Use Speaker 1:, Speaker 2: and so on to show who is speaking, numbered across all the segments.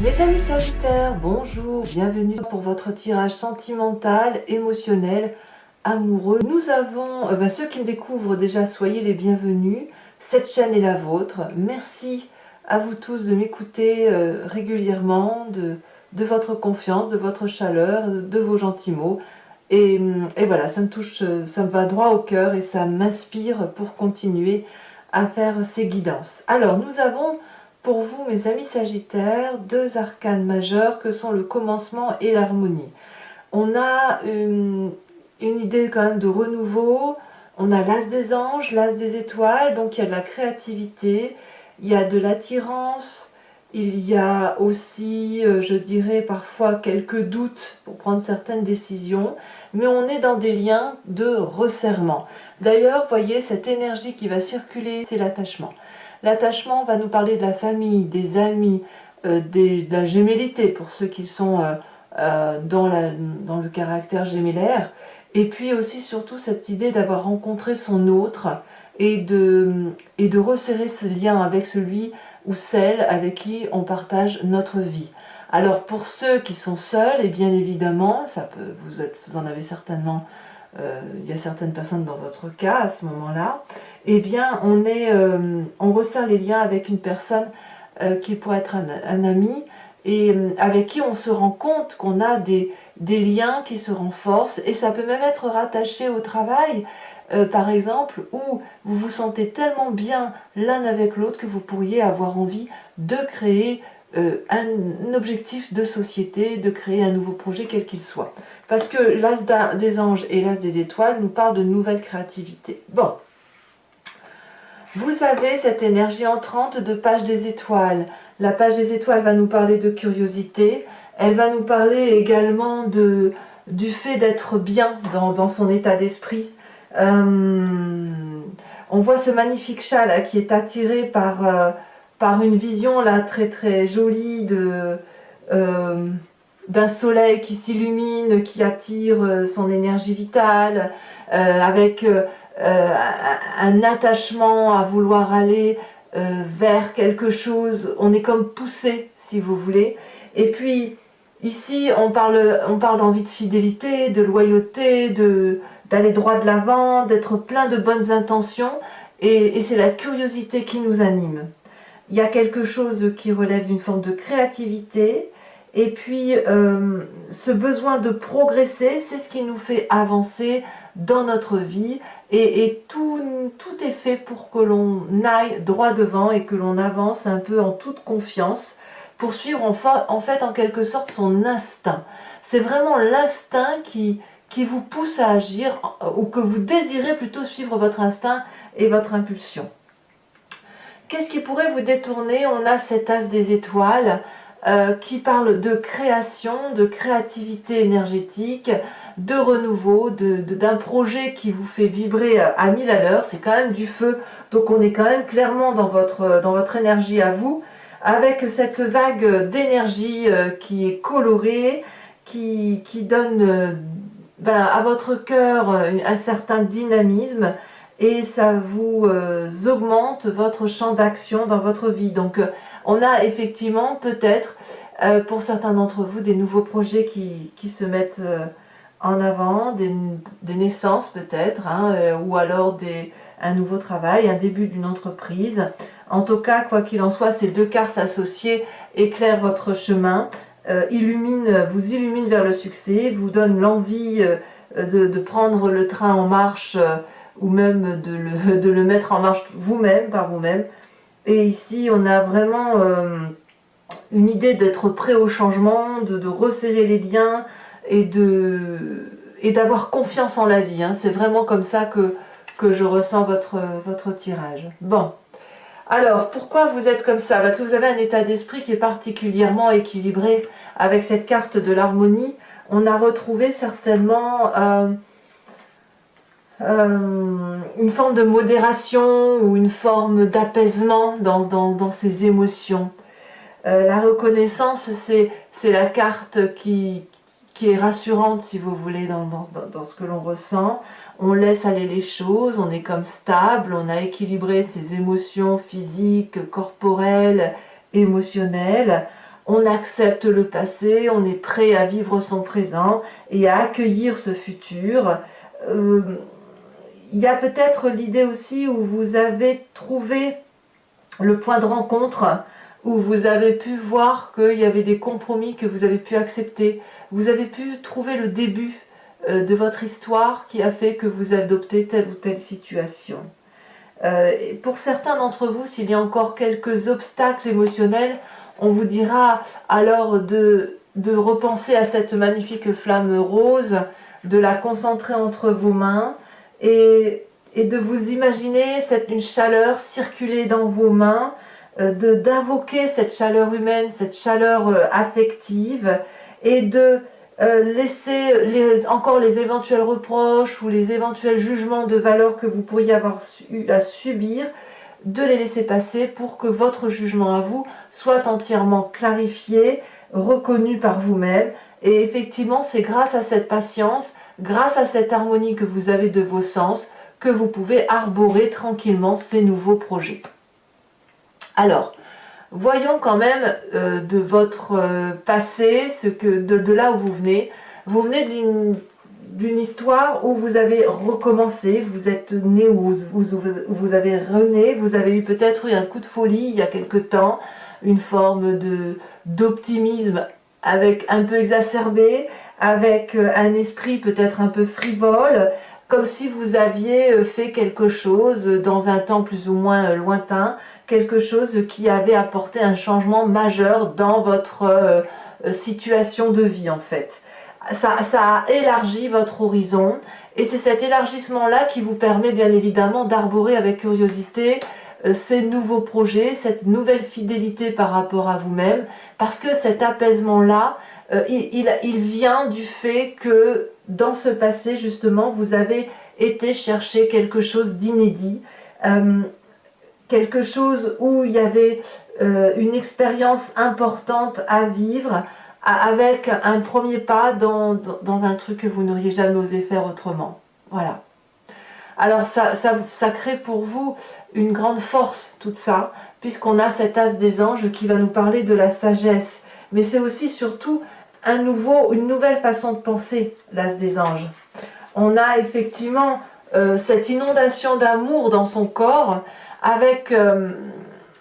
Speaker 1: Mes amis Sagittaires, bonjour, bienvenue pour votre tirage sentimental, émotionnel, amoureux. Nous avons, ceux qui me découvrent déjà, soyez les bienvenus. Cette chaîne est la vôtre. Merci à vous tous de m'écouter régulièrement, de votre confiance, de votre chaleur, de vos gentils mots. Et voilà, ça me touche, ça me va droit au cœur et ça m'inspire pour continuer à faire ces guidances. Alors, nous avons pour vous, mes amis Sagittaires, deux arcanes majeurs que sont le commencement et l'harmonie. On a une idée quand même de renouveau, on a l'as des anges, l'as des étoiles, donc il y a de la créativité, il y a de l'attirance, il y a aussi, je dirais, parfois quelques doutes pour prendre certaines décisions, mais on est dans des liens de resserrement. D'ailleurs, voyez, cette énergie qui va circuler, c'est l'attachement. L'attachement va nous parler de la famille, des amis, de la gémellité pour ceux qui sont dans le caractère gémellaire. Et puis aussi surtout cette idée d'avoir rencontré son autre et de resserrer ce lien avec celui ou celle avec qui on partage notre vie. Alors pour ceux qui sont seuls, et bien évidemment, vous en avez certainement, il y a certaines personnes dans votre cas à ce moment-là, eh bien on resserre les liens avec une personne qui pourrait être un ami et avec qui on se rend compte qu'on a des liens qui se renforcent, et ça peut même être rattaché au travail, par exemple, où vous vous sentez tellement bien l'un avec l'autre que vous pourriez avoir envie de créer un objectif de société, de créer un nouveau projet quel qu'il soit. Parce que l'as des anges et l'as des étoiles nous parlent de nouvelle créativité. Bon, vous avez cette énergie entrante de page des étoiles. La page des étoiles va nous parler de curiosité, elle va nous parler également du fait d'être bien dans son état d'esprit. On voit ce magnifique chat là qui est attiré par une vision là très très jolie d'un soleil qui s'illumine, qui attire son énergie vitale, avec un attachement à vouloir aller vers quelque chose. On est comme poussé, si vous voulez. Et puis ici on parle d'envie de fidélité, de loyauté, d'aller droit de l'avant, d'être plein de bonnes intentions, et c'est la curiosité qui nous anime. Il y a quelque chose qui relève d'une forme de créativité, et puis ce besoin de progresser, c'est ce qui nous fait avancer dans notre vie, et tout est fait pour que l'on aille droit devant et que l'on avance un peu en toute confiance, pour suivre en fait en quelque sorte son instinct. C'est vraiment l'instinct qui vous pousse à agir, ou que vous désirez plutôt suivre votre instinct et votre impulsion. Qu'est-ce qui pourrait vous détourner? On a cet as des étoiles qui parle de création, de créativité énergétique, de renouveau, d'un projet qui vous fait vibrer à 1000 à l'heure. C'est quand même du feu, donc on est quand même clairement dans votre énergie à vous, avec cette vague d'énergie qui est colorée, qui donne à votre cœur un certain dynamisme, et ça vous augmente votre champ d'action dans votre vie. Donc on a effectivement peut-être pour certains d'entre vous des nouveaux projets qui se mettent en avant, des naissances peut-être, ou alors un nouveau travail, un début d'une entreprise. En tout cas, quoi qu'il en soit, ces deux cartes associées éclairent votre chemin, vous illuminent vers le succès, vous donnent l'envie de prendre le train en marche, ou même de le mettre en marche vous-même, par vous-même. Et ici, on a vraiment une idée d'être prêt au changement, de resserrer les liens, et d'avoir confiance en la vie. C'est vraiment comme ça que je ressens votre tirage. Bon. Alors, pourquoi vous êtes comme ça? Parce que vous avez un état d'esprit qui est particulièrement équilibré. Avec cette carte de l'harmonie, on a retrouvé certainement une forme de modération ou une forme d'apaisement dans ces émotions. La reconnaissance, c'est la carte qui est rassurante, si vous voulez, dans ce que l'on ressent. On laisse aller les choses, on est comme stable, on a équilibré ses émotions physiques, corporelles, émotionnelles. on accepte le passé, on est prêt à vivre son présent et à accueillir ce futur. Il y a peut-être l'idée aussi où vous avez trouvé le point de rencontre, où vous avez pu voir qu'il y avait des compromis que vous avez pu accepter. Vous avez pu trouver le début de votre histoire qui a fait que vous adoptez telle ou telle situation. Pour certains d'entre vous, s'il y a encore quelques obstacles émotionnels, on vous dira alors de repenser à cette magnifique flamme rose, de la concentrer entre vos mains et de vous imaginer une chaleur circuler dans vos mains, d'invoquer cette chaleur humaine, cette chaleur affective et de laisser encore les éventuels reproches ou les éventuels jugements de valeur que vous pourriez avoir eu à subir, de les laisser passer pour que votre jugement à vous soit entièrement clarifié, reconnu par vous-même. Et effectivement, c'est grâce à cette patience, grâce à cette harmonie que vous avez de vos sens, que vous pouvez arborer tranquillement ces nouveaux projets. Alors, voyons quand même de votre passé, de là où vous venez. Vous venez d'une histoire où vous avez recommencé, vous êtes né, vous avez rené, vous avez eu peut-être eu un coup de folie il y a quelque temps, une forme d'optimisme avec un peu exacerbé, avec un esprit peut-être un peu frivole, comme si vous aviez fait quelque chose dans un temps plus ou moins lointain, quelque chose qui avait apporté un changement majeur dans votre situation de vie en fait. Ça a élargi votre horizon et c'est cet élargissement-là qui vous permet bien évidemment d'arborer avec curiosité ces nouveaux projets, cette nouvelle fidélité par rapport à vous-même, parce que cet apaisement-là, il vient du fait que dans ce passé justement vous avez été chercher quelque chose d'inédit, quelque chose où il y avait une expérience importante à vivre, avec un premier pas dans un truc que vous n'auriez jamais osé faire autrement. Voilà. Alors ça crée pour vous une grande force, tout ça, puisqu'on a cet as des anges qui va nous parler de la sagesse. Mais c'est aussi surtout une nouvelle façon de penser, l'as des anges. On a effectivement cette inondation d'amour dans son corps, avec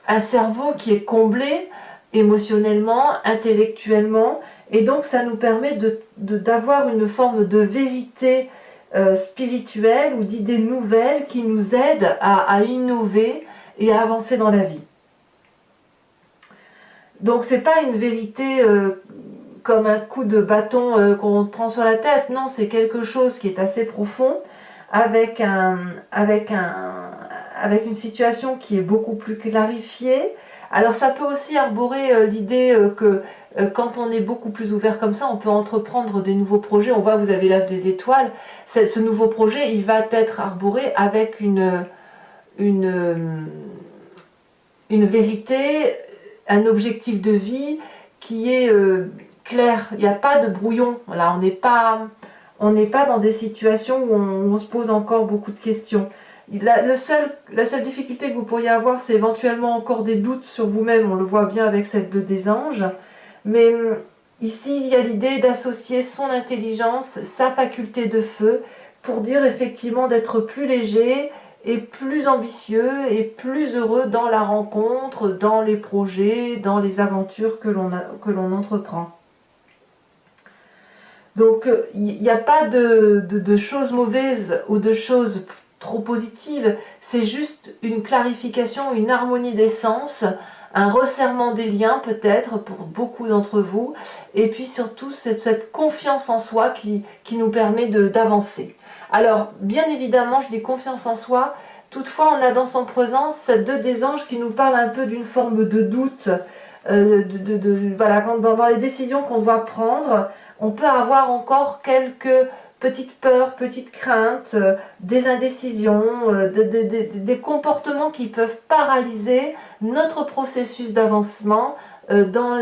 Speaker 1: un cerveau qui est comblé émotionnellement, intellectuellement, et donc ça nous permet d'avoir une forme de vérité spirituelle ou d'idées nouvelles qui nous aident à innover et à avancer dans la vie. Donc c'est pas une vérité comme un coup de bâton qu'on prend sur la tête, non, c'est quelque chose qui est assez profond, avec une situation qui est beaucoup plus clarifiée. Alors ça peut aussi arborer l'idée que quand on est beaucoup plus ouvert comme ça, on peut entreprendre des nouveaux projets. On voit, vous avez l'as des étoiles. Ce nouveau projet, il va être arboré avec une vérité, un objectif de vie qui est clair. Il n'y a pas de brouillon. Là, on n'est pas dans des situations où on se pose encore beaucoup de questions. La seule difficulté que vous pourriez avoir, c'est éventuellement encore des doutes sur vous-même. On le voit bien avec cette 2 des anges. Mais ici, il y a l'idée d'associer son intelligence, sa faculté de feu, pour dire effectivement d'être plus léger et plus ambitieux et plus heureux dans la rencontre, dans les projets, dans les aventures que l'on entreprend. Donc, il n'y a pas de choses mauvaises ou de choses trop positive, c'est juste une clarification, une harmonie des sens, un resserrement des liens peut-être pour beaucoup d'entre vous, et puis surtout cette confiance en soi qui nous permet d'avancer. Alors bien évidemment, je dis confiance en soi, toutefois on a dans son présence cette 2 des anges qui nous parle un peu d'une forme de doute, voilà, dans les décisions qu'on doit prendre, on peut avoir encore quelques petites peurs, petites craintes, des indécisions, des comportements qui peuvent paralyser notre processus d'avancement dans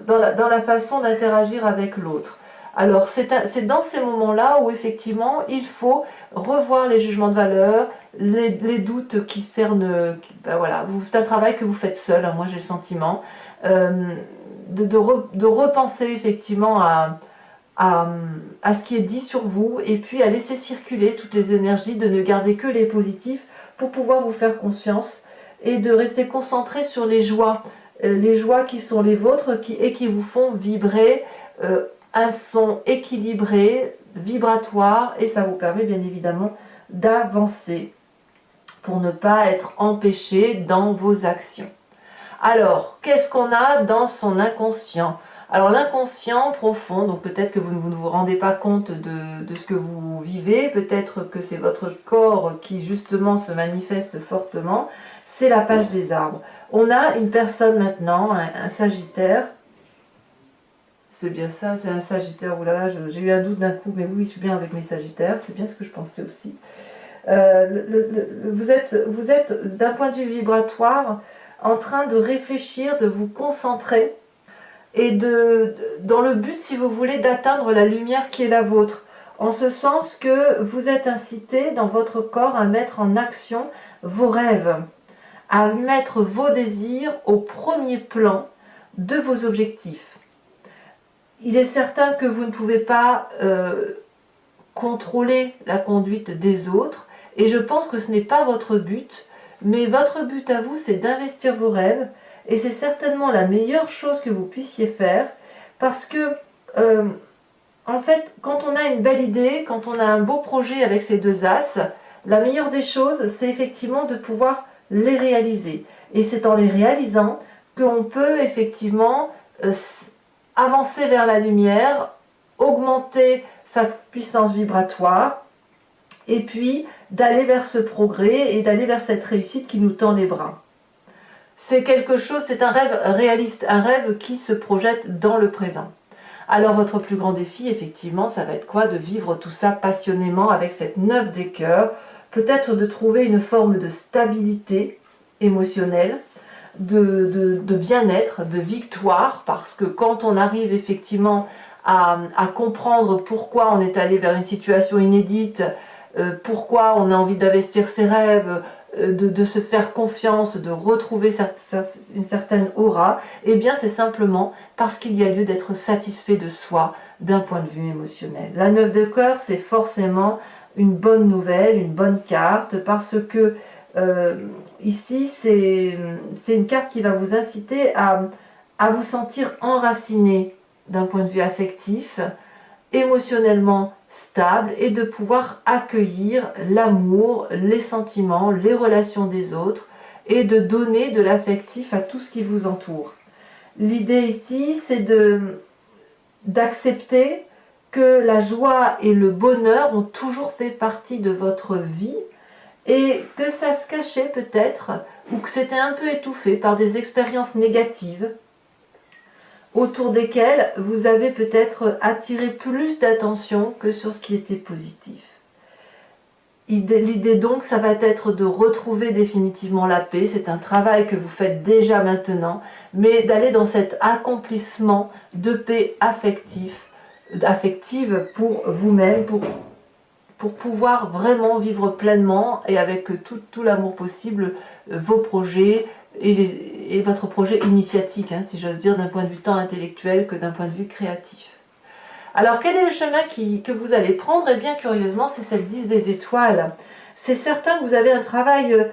Speaker 1: la façon d'interagir avec l'autre. Alors c'est dans ces moments-là où effectivement il faut revoir les jugements de valeur, les doutes qui cernent, ben voilà, c'est un travail que vous faites seul, hein, moi j'ai le sentiment, de repenser effectivement à ce qui est dit sur vous et puis à laisser circuler toutes les énergies, de ne garder que les positifs pour pouvoir vous faire confiance et de rester concentré sur les joies qui sont les vôtres et qui vous font vibrer un son équilibré, vibratoire, et ça vous permet bien évidemment d'avancer pour ne pas être empêché dans vos actions. Alors, qu'est-ce qu'on a dans son inconscient? Alors l'inconscient profond, donc peut-être que vous ne vous rendez pas compte de ce que vous vivez, peut-être que c'est votre corps qui justement se manifeste fortement, c'est la page des arbres. On a une personne maintenant, un Sagittaire, c'est bien ça, c'est un Sagittaire, oulala, j'ai eu un doute d'un coup, mais oui, je suis bien avec mes Sagittaires, c'est bien ce que je pensais aussi. Vous êtes d'un point de vue vibratoire, en train de réfléchir, de vous concentrer, et dans le but, si vous voulez, d'atteindre la lumière qui est la vôtre, en ce sens que vous êtes incité dans votre corps à mettre en action vos rêves, à mettre vos désirs au premier plan de vos objectifs. Il est certain que vous ne pouvez pas contrôler la conduite des autres, et je pense que ce n'est pas votre but, mais votre but à vous, c'est d'investir vos rêves, et c'est certainement la meilleure chose que vous puissiez faire, parce que, en fait, quand on a une belle idée, quand on a un beau projet avec ces deux as, la meilleure des choses, c'est effectivement de pouvoir les réaliser. Et c'est en les réalisant qu'on peut effectivement avancer vers la lumière, augmenter sa puissance vibratoire, et puis d'aller vers ce progrès et d'aller vers cette réussite qui nous tend les bras. C'est quelque chose, c'est un rêve réaliste, un rêve qui se projette dans le présent. Alors votre plus grand défi, effectivement, ça va être quoi? De vivre tout ça passionnément avec cette 9 des cœurs, peut-être de trouver une forme de stabilité émotionnelle, de bien-être, de victoire, parce que quand on arrive effectivement à comprendre pourquoi on est allé vers une situation inédite, pourquoi on a envie d'investir ses rêves, de se faire confiance, de retrouver une certaine aura, eh bien c'est simplement parce qu'il y a lieu d'être satisfait de soi d'un point de vue émotionnel. La 9 de cœur, c'est forcément une bonne nouvelle, une bonne carte, parce que ici, c'est une carte qui va vous inciter à vous sentir enraciné d'un point de vue affectif, émotionnellement stable, et de pouvoir accueillir l'amour, les sentiments, les relations des autres, et de donner de l'affectif à tout ce qui vous entoure. L'idée ici, c'est d'accepter que la joie et le bonheur ont toujours fait partie de votre vie, et que ça se cachait peut-être, ou que c'était un peu étouffé par des expériences négatives, autour desquelles vous avez peut-être attiré plus d'attention que sur ce qui était positif. L'idée donc, ça va être de retrouver définitivement la paix. C'est un travail que vous faites déjà maintenant, mais d'aller dans cet accomplissement de paix affective pour vous-même, pour pouvoir vraiment vivre pleinement et avec tout l'amour possible vos projets et votre projet initiatique, hein, si j'ose dire, d'un point de vue tant intellectuel que d'un point de vue créatif. Alors quel est le chemin que vous allez prendre? Eh bien curieusement, c'est cette 10 des étoiles. C'est certain que vous avez un travail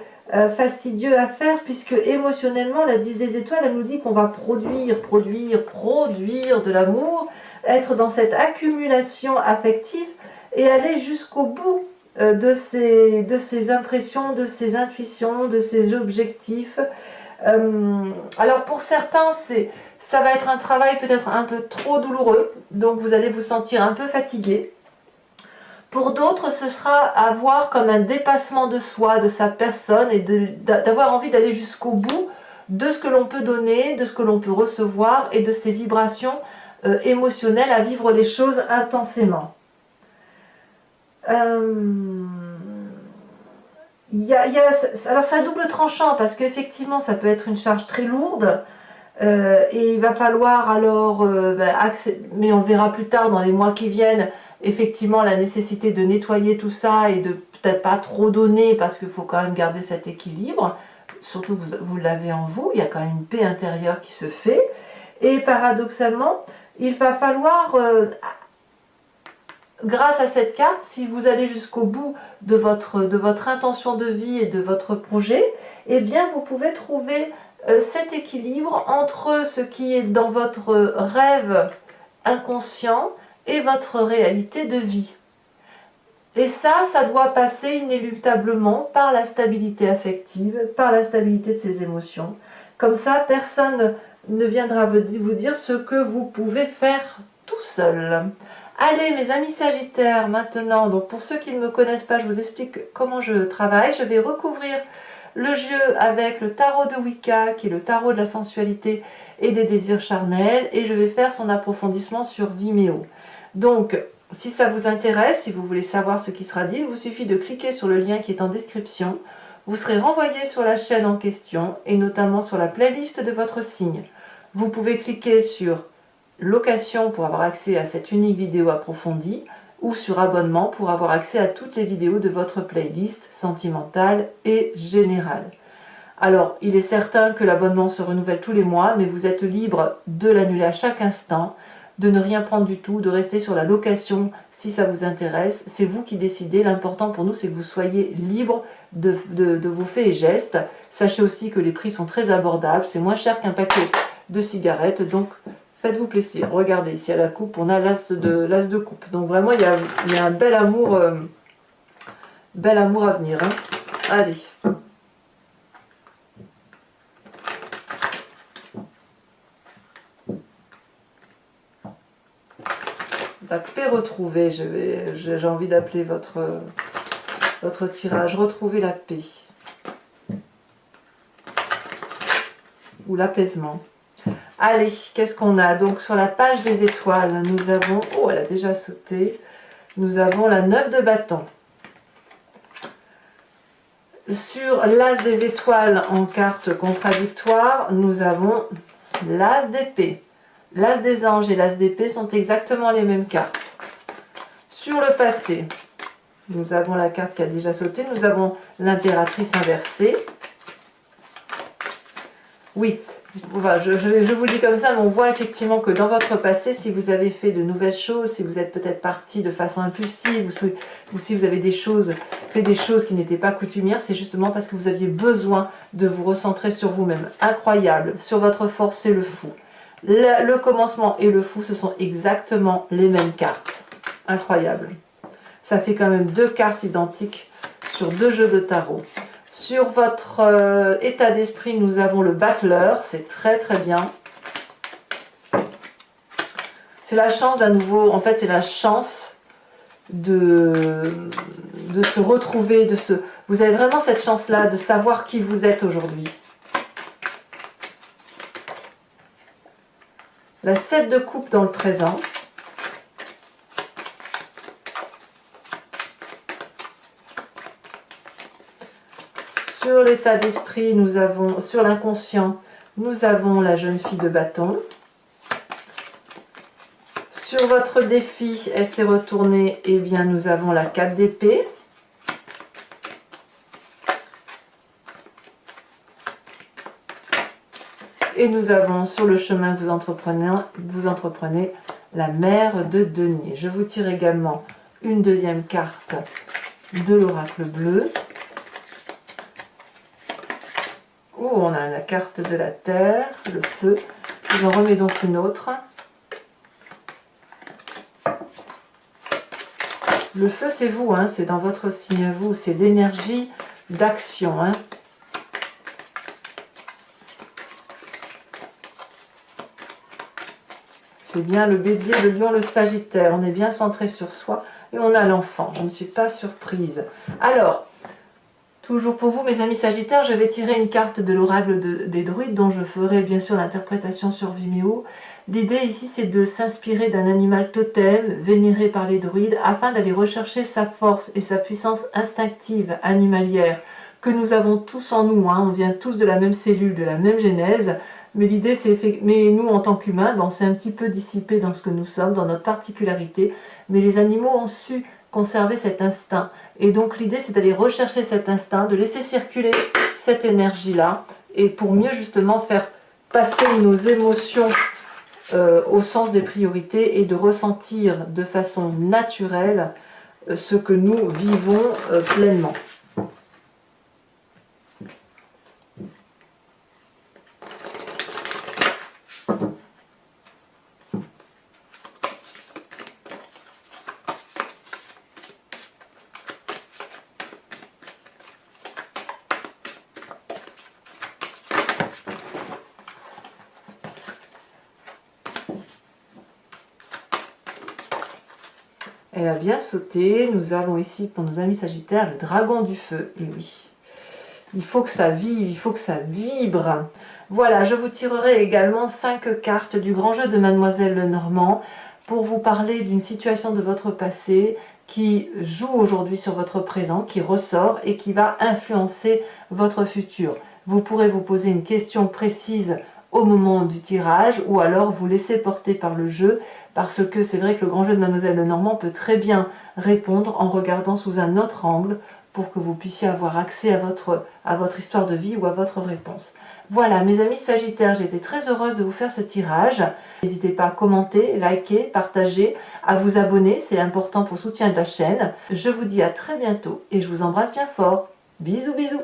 Speaker 1: fastidieux à faire, puisque émotionnellement, la 10 des étoiles, elle nous dit qu'on va produire de l'amour, être dans cette accumulation affective et aller jusqu'au bout de ces impressions, de ces intuitions, de ces objectifs. Alors pour certains, ça va être un travail peut-être un peu trop douloureux, donc vous allez vous sentir un peu fatigué. Pour d'autres, ce sera à voir comme un dépassement de soi, de sa personne, et d'avoir envie d'aller jusqu'au bout de ce que l'on peut donner, de ce que l'on peut recevoir, et de ces vibrations émotionnelles, à vivre les choses intensément. Alors c'est à double tranchant, parce qu'effectivement ça peut être une charge très lourde, Et il va falloir alors, mais on verra plus tard dans les mois qui viennent, effectivement la nécessité de nettoyer tout ça et de peut-être pas trop donner parce qu'il faut quand même garder cet équilibre. Surtout que vous l'avez en vous, il y a quand même une paix intérieure qui se fait. Et paradoxalement, il va falloir, grâce à cette carte, si vous allez jusqu'au bout de votre intention de vie et de votre projet, eh bien vous pouvez trouver cet équilibre entre ce qui est dans votre rêve inconscient et votre réalité de vie. Et ça doit passer inéluctablement par la stabilité affective, par la stabilité de ses émotions. Comme ça, personne ne viendra vous dire ce que vous pouvez faire tout seul. Allez, mes amis Sagittaires, maintenant, donc pour ceux qui ne me connaissent pas, je vous explique comment je travaille. Je vais recouvrir le jeu avec le tarot de Wicca, qui est le tarot de la sensualité et des désirs charnels, et je vais faire son approfondissement sur Vimeo. Donc, si ça vous intéresse, si vous voulez savoir ce qui sera dit, il vous suffit de cliquer sur le lien qui est en description. Vous serez renvoyé sur la chaîne en question, et notamment sur la playlist de votre signe. Vous pouvez cliquer sur location pour avoir accès à cette unique vidéo approfondie, ou sur abonnement pour avoir accès à toutes les vidéos de votre playlist sentimentale et générale. Alors, il est certain que l'abonnement se renouvelle tous les mois, mais vous êtes libre de l'annuler à chaque instant, de ne rien prendre du tout, de rester sur la location si ça vous intéresse. C'est vous qui décidez. L'important pour nous, c'est que vous soyez libre de vos faits et gestes. Sachez aussi que les prix sont très abordables. C'est moins cher qu'un paquet de cigarettes. Donc, faites-vous plaisir. Regardez, ici à la coupe, on a l'as de coupe. Donc vraiment, il y a un bel amour à venir. Hein. Allez. La paix retrouvée. J'ai envie d'appeler votre tirage. Retrouver la paix. Ou l'apaisement. Allez, qu'est-ce qu'on a? Donc sur la page des étoiles, nous avons... Oh, elle a déjà sauté. Nous avons la 9 de bâton. Sur l'as des étoiles en carte contradictoire, nous avons l'as d'épée. L'as des anges et l'as d'épée sont exactement les mêmes cartes. Sur le passé, nous avons la carte qui a déjà sauté. Nous avons l'impératrice inversée. 8. Enfin, je vous le dis comme ça, mais on voit effectivement que dans votre passé, si vous avez fait de nouvelles choses, si vous êtes peut-être parti de façon impulsive, ou si vous avez fait des choses qui n'étaient pas coutumières, c'est justement parce que vous aviez besoin de vous recentrer sur vous-même. Incroyable. Sur votre force, c'est le fou. Le commencement et le fou, ce sont exactement les mêmes cartes. Incroyable. Ça fait quand même deux cartes identiques sur deux jeux de tarot. Sur votre état d'esprit, nous avons le battleur. C'est très très bien. C'est la chance d'un nouveau... En fait, c'est la chance de se retrouver. Vous avez vraiment cette chance-là de savoir qui vous êtes aujourd'hui. La 7 de coupe dans le présent. Sur l'état d'esprit, nous avons, sur l'inconscient, nous avons la jeune fille de bâton. Sur votre défi, elle s'est retournée, eh bien nous avons la 4 d'épée. Et nous avons sur le chemin que vous entreprenez la mère de denier. Je vous tire également une deuxième carte de l'oracle bleu. Oh, on a la carte de la terre, le feu. Je vous en remets donc une autre. Le feu, c'est vous, hein, c'est dans votre signe à vous. C'est l'énergie d'action. Hein. C'est bien le bélier, le lion, le sagittaire. On est bien centré sur soi et on a l'enfant. Je ne suis pas surprise. Alors, toujours pour vous, mes amis sagittaires, je vais tirer une carte de l'oracle des druides dont je ferai bien sûr l'interprétation sur Vimeo. L'idée ici, c'est de s'inspirer d'un animal totem vénéré par les druides afin d'aller rechercher sa force et sa puissance instinctive animalière que nous avons tous en nous. Hein. On vient tous de la même cellule, de la même genèse. Mais l'idée, mais nous, en tant qu'humains, on s'est un petit peu dissipé dans ce que nous sommes, dans notre particularité. Mais les animaux ont su conserver cet instinct. Et donc, l'idée, c'est d'aller rechercher cet instinct, de laisser circuler cette énergie-là, et pour mieux, justement, faire passer nos émotions au sens des priorités et de ressentir de façon naturelle ce que nous vivons pleinement. Elle a bien sauté. Nous avons ici, pour nos amis Sagittaires, le dragon du feu. Et oui, il faut que ça vive, il faut que ça vibre. Voilà, je vous tirerai également 5 cartes du grand jeu de Mademoiselle Lenormand pour vous parler d'une situation de votre passé qui joue aujourd'hui sur votre présent, qui ressort et qui va influencer votre futur. Vous pourrez vous poser une question précise au moment du tirage ou alors vous laisser porter par le jeu, parce que c'est vrai que le grand jeu de Mademoiselle Lenormand peut très bien répondre en regardant sous un autre angle pour que vous puissiez avoir accès à votre histoire de vie ou à votre réponse. Voilà, mes amis Sagittaires, j'ai été très heureuse de vous faire ce tirage. N'hésitez pas à commenter, liker, partager, à vous abonner, c'est important pour le soutien de la chaîne. Je vous dis à très bientôt et je vous embrasse bien fort. Bisous, bisous.